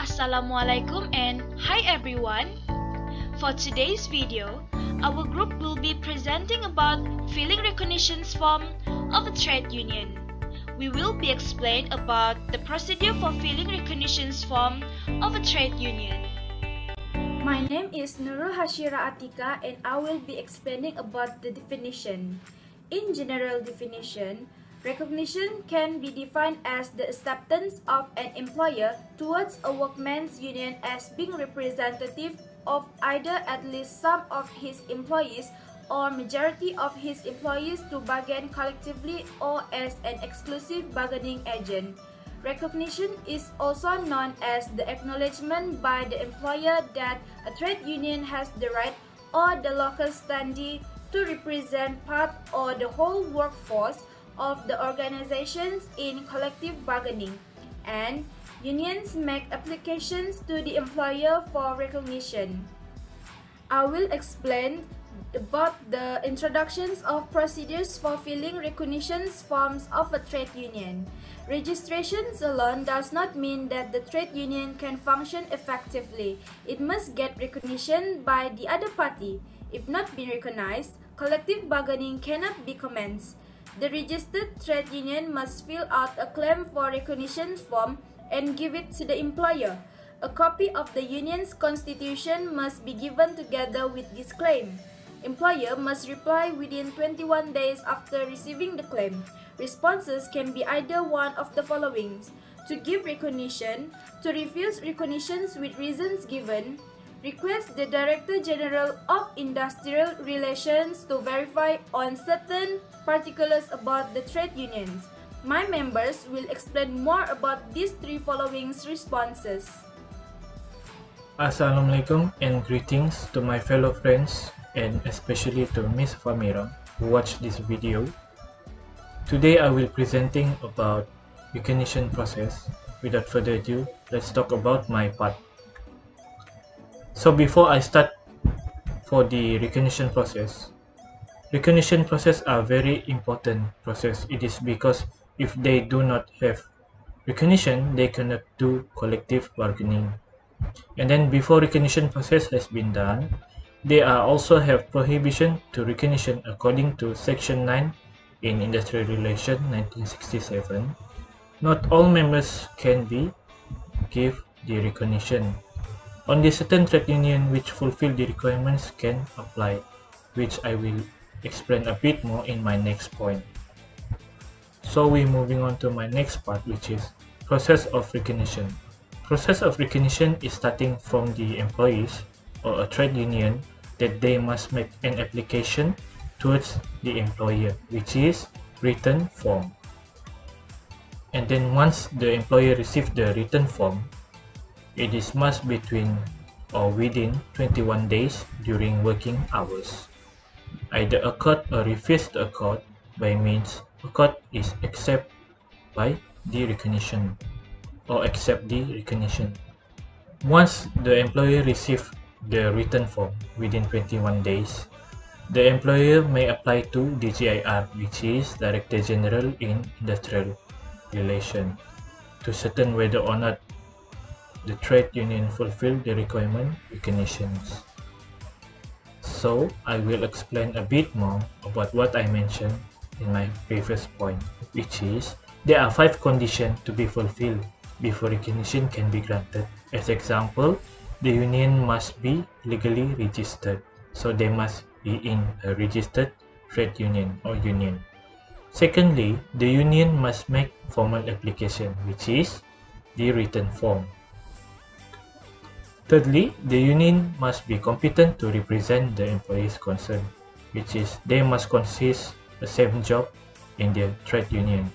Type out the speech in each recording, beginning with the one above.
Assalamualaikum and hi everyone. For today's video, our group will be presenting about filling recognitions form of a trade union. We will be explained about the procedure for filling recognitions form of a trade union. My name is Nurul Hashira Atika and I will be explaining about the definition. In general definition, recognition can be defined as the acceptance of an employer towards a workmen's union as being representative of either at least some of his employees or majority of his employees to bargain collectively or as an exclusive bargaining agent. Recognition is also known as the acknowledgement by the employer that a trade union has the right or the local standing to represent part or the whole workforce of the organizations in collective bargaining, and unions make applications to the employer for recognition. I will explain about the introductions of procedures for filling recognitions forms of a trade union. Registrations alone does not mean that the trade union can function effectively. It must get recognition by the other party. If not being recognized, collective bargaining cannot be commenced. The registered trade union must fill out a claim for recognition form and give it to the employer. A copy of the union's constitution must be given together with this claim. Employer must reply within 21 days after receiving the claim. Responses can be either one of the following: to give recognition, to refuse recognitions with reasons given, request the Director General of Industrial Relations to verify on certain particulars about the trade unions. My members will explain more about these three following responses. Assalamualaikum and greetings to my fellow friends and especially to Miss Famira who watched this video. Today I will presenting about recognition process. Without further ado, let's talk about my part. So before I start for the recognition process are very important process. It is because if they do not have recognition, they cannot do collective bargaining. And then before recognition process has been done, they are also have prohibition to recognition according to Section 9 in Industrial Relation 1967. Not all members can be give the recognition. Only certain trade union which fulfill the requirements can apply, which I will explain a bit more in my next point. So we're moving on to my next part, which is process of recognition. Process of recognition is starting from the employees or a trade union that they must make an application towards the employer, which is written form. And then once the employer receives the written form, it is must between or within 21 days during working hours. Either accord or refuse to accord by means accord is accept by the recognition or accept the recognition. Once the employer receives the written form within 21 days, the employer may apply to DGIR, which is Director General in Industrial Relation, to certain whether or not the trade union fulfill the requirement recognitions. So I will explain a bit more about what I mentioned in my previous point, which is there are 5 conditions to be fulfilled before recognition can be granted. As example, the union must be legally registered, so they must be in a registered trade union or union. Secondly, the union must make formal application, which is the written form. Thirdly, the union must be competent to represent the employees concerned, which is they must consist the same job in their trade union,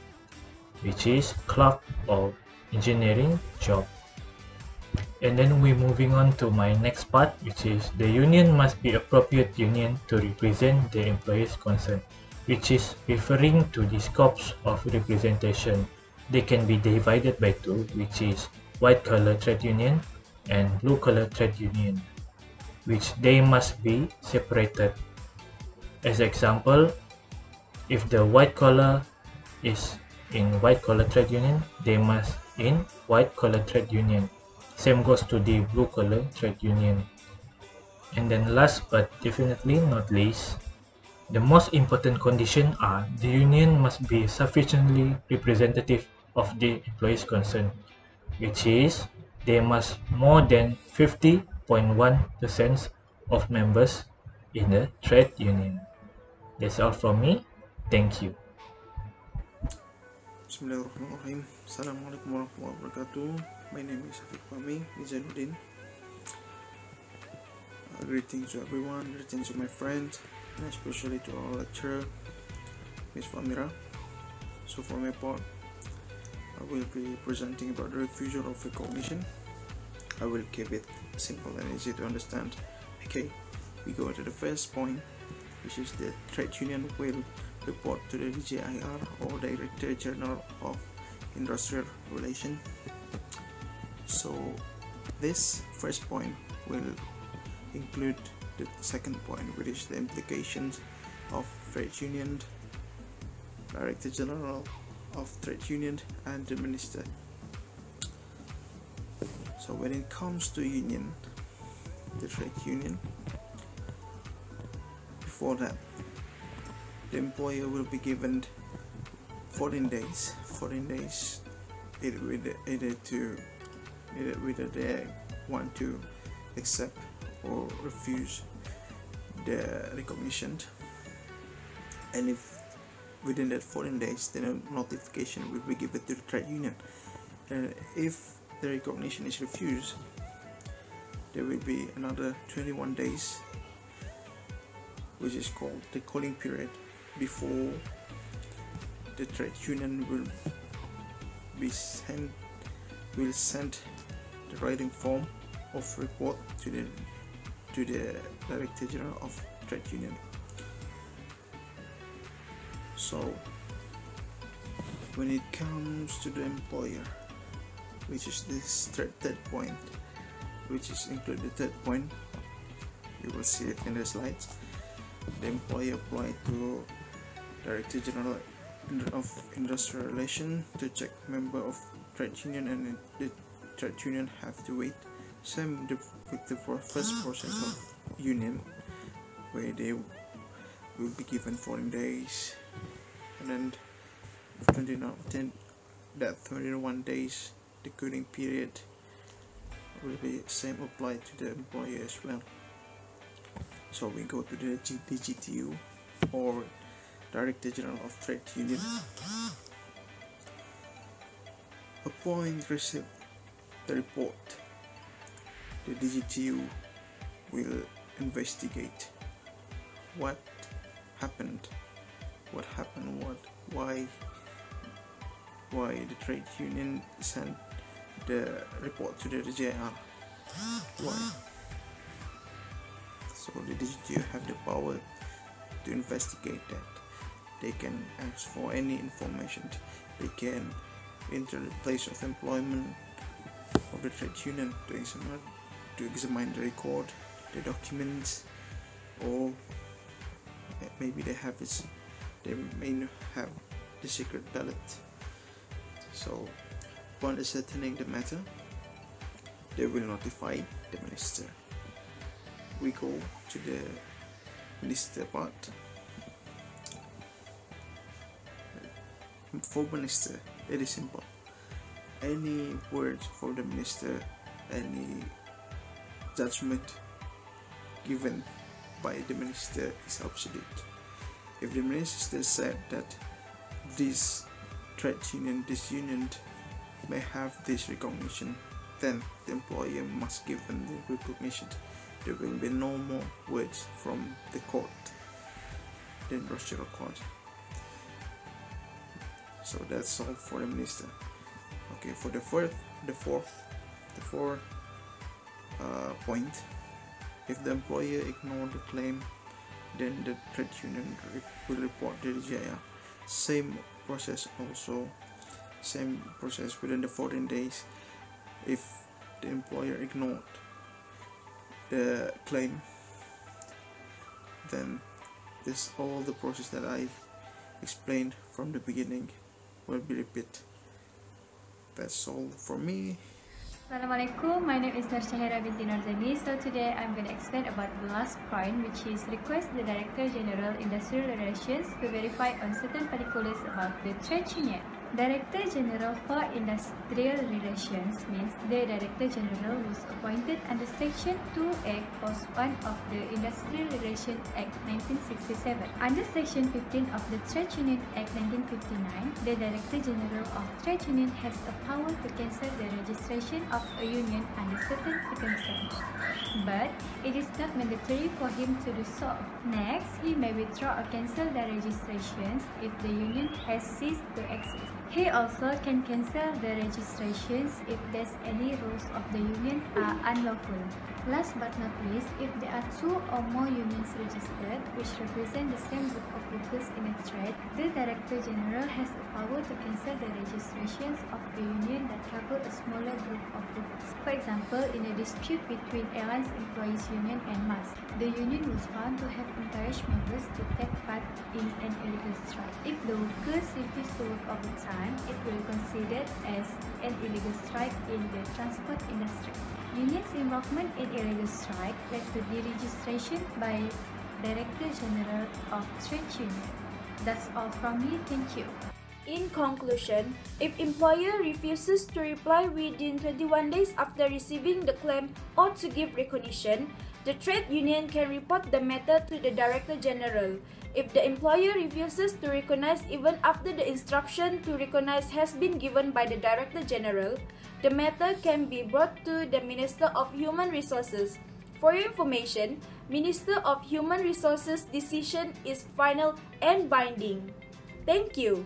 which is clerk or engineering job. And then we're moving on to my next part, which is the union must be appropriate union to represent the employees concerned, which is referring to the scopes of representation. They can be divided by 2, which is white collar trade union and blue collar trade union, which they must be separated. As example, if the white collar is in white collar trade union, they must in white collar trade union. Same goes to the blue color trade union. And then last but definitely not least, the most important condition are the union must be sufficiently representative of the employees concerned, which is they must more than 50.1% of members in the trade union. That's all from me. Thank you. Bismillahirrahmanirrahim. Assalamualaikum warahmatullahi wabarakatuh. My name is Hafiq Fahmi Mizanuddin. Greetings to everyone, greetings to my friends, and especially to our lecturer, Ms. Famira. So for my part, I will be presenting about the refusal of recognition. I will keep it simple and easy to understand. Okay, we go to the first point, which is the trade union will report to the DJIR or Director General of Industrial Relations. So this first point will include the second point, which is the implications of trade union, Director General of Trade Union, and the Minister. So when it comes to union, the trade union, before that, the employer will be given 14 days whether they want to accept or refuse the recognition, and if within that 14 days then a notification will be given to the trade union, and if the recognition is refused, there will be another 21 days, which is called the cooling period, before the trade union will send the writing form of report to the Director General of Trade Union. So when it comes to the employer, which is this third point, which is included the third point, you will see it in the slides. The employer applied to Director General of Industrial Relations to check member of trade union, and the trade union have to wait. Same with the first process of union, where they will be given 14 days, and then 21 days, the cooling period will be same applied to the employer as well. So we go to the DGTU or Director General of Trade Union. Upon receive the report, the DGTU will investigate what happened, why the trade union sent the report to the DJR, why. So the DGTU have the power to investigate that. They can ask for any information. They can enter the place of employment of the trade union to examine the record, the documents, or maybe they may have the secret ballot. So upon ascertaining the matter, they will notify the minister. We go to the minister part. For minister, it is simple. Any words for the minister, any judgment given by the minister is obsolete. If the minister said that this trade union, this union may have this recognition, then the employer must give them the recognition. There will be no more words from the court, the industrial court. So that's all for the minister. Okay, for the fourth point, if the employer ignore the claim, then the trade union will report to the DJIR. Same process within the 14 days. If the employer ignored the claim, then this all the process that I explained from the beginning will be repeated. That's all for me. Assalamualaikum, my name is Nurshahira binti Norzani. So today I'm going to explain about the last point, which is request the Director General Industrial Relations to verify on certain particulars about the trade union. Director General for Industrial Relations means the Director General was appointed under Section 2A Clause 1 of the Industrial Relations Act 1967. Under Section 15 of the Trade Union Act 1959, the Director General of Trade Union has a power to cancel the registration of a union under certain circumstances, but it is not mandatory for him to do so. Next, he may withdraw or cancel the registrations if the union has ceased to exist. He also can cancel the registrations if there's any rules of the union are unlawful. Last but not least, if there are two or more unions registered which represent the same group of workers in a trade, the Director General has the power to cancel the registrations of a union that cover a smaller group of workers. For example, in a dispute between Airlines Employees Union and MAS, the union was found to have encouraged members to take part in an illegal strike. If the workers refuse to work overtime, it will be considered as an illegal strike in the transport industry. Unions' involvement in illegal strike led to deregistration by Director General of Trade Union. That's all from me. Thank you. In conclusion, if employer refuses to reply within 21 days after receiving the claim or to give recognition, the trade union can report the matter to the Director General. If the employer refuses to recognize even after the instruction to recognize has been given by the Director General, the matter can be brought to the Minister of Human Resources. For your information, Minister of Human Resources' decision is final and binding. Thank you.